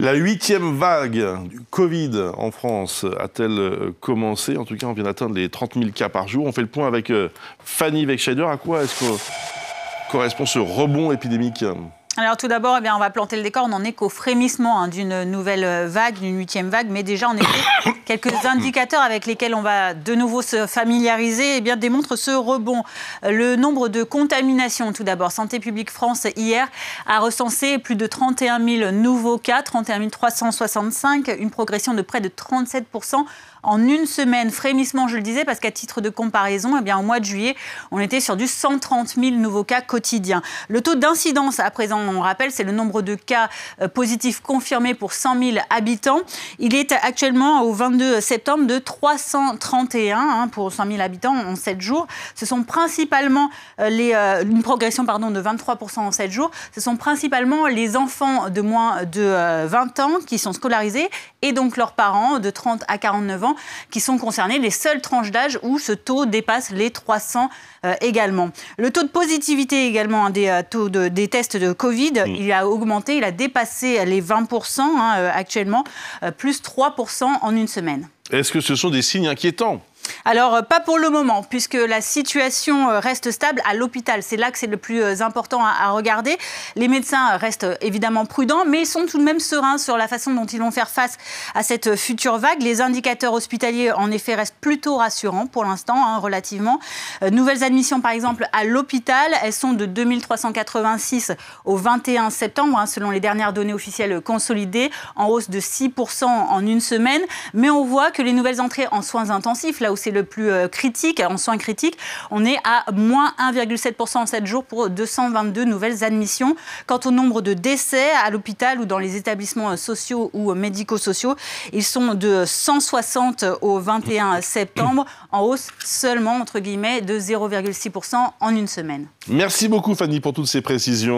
La 8e vague du Covid en France a-t-elle commencé? En tout cas, on vient d'atteindre les 30 000 cas par jour. On fait le point avec Fanny Wegscheider. À quoi est-ce que correspond ce rebond épidémique? Alors tout d'abord, on va planter le décor. On n'en est qu'au frémissement d'une nouvelle vague, d'une 8e vague. Mais déjà, en effet, quelques indicateurs avec lesquels on va de nouveau se familiariser démontrent ce rebond. Le nombre de contaminations, tout d'abord. Santé publique France, hier, a recensé plus de 31 000 nouveaux cas, 31 365, une progression de près de 37% en une semaine. Frémissement, je le disais, parce qu'à titre de comparaison, au mois de juillet, on était sur du 130 000 nouveaux cas quotidiens. Le taux d'incidence, à présent, on rappelle, c'est le nombre de cas positifs confirmés pour 100 000 habitants. Il est actuellement, au 22 septembre, de 331 pour 100 000 habitants en 7 jours. Ce sont principalement une progression de 23% en 7 jours. Ce sont principalement les enfants de moins de 20 ans qui sont scolarisés et donc leurs parents de 30 à 49 ans qui sont concernés, les seules tranches d'âge où ce taux dépasse les 300 également. Le taux de positivité également des tests de Covid, il a augmenté, il a dépassé les 20% actuellement, plus 3% en une semaine. Est-ce que ce sont des signes inquiétants ? Alors, pas pour le moment, puisque la situation reste stable à l'hôpital. C'est là que c'est le plus important à regarder. Les médecins restent évidemment prudents, mais ils sont tout de même sereins sur la façon dont ils vont faire face à cette future vague. Les indicateurs hospitaliers, en effet, restent plutôt rassurants pour l'instant, relativement. Nouvelles admissions, par exemple, à l'hôpital, elles sont de 2386 au 21 septembre, selon les dernières données officielles consolidées, en hausse de 6% en une semaine. Mais on voit que les nouvelles entrées en soins intensifs, là où c'est le plus critique, en soins critiques, on est à moins 1,7% en 7 jours pour 222 nouvelles admissions. Quant au nombre de décès à l'hôpital ou dans les établissements sociaux ou médico-sociaux, ils sont de 160 au 21 septembre, en hausse seulement, entre guillemets, de 0,6% en une semaine. Merci beaucoup Fanny pour toutes ces précisions.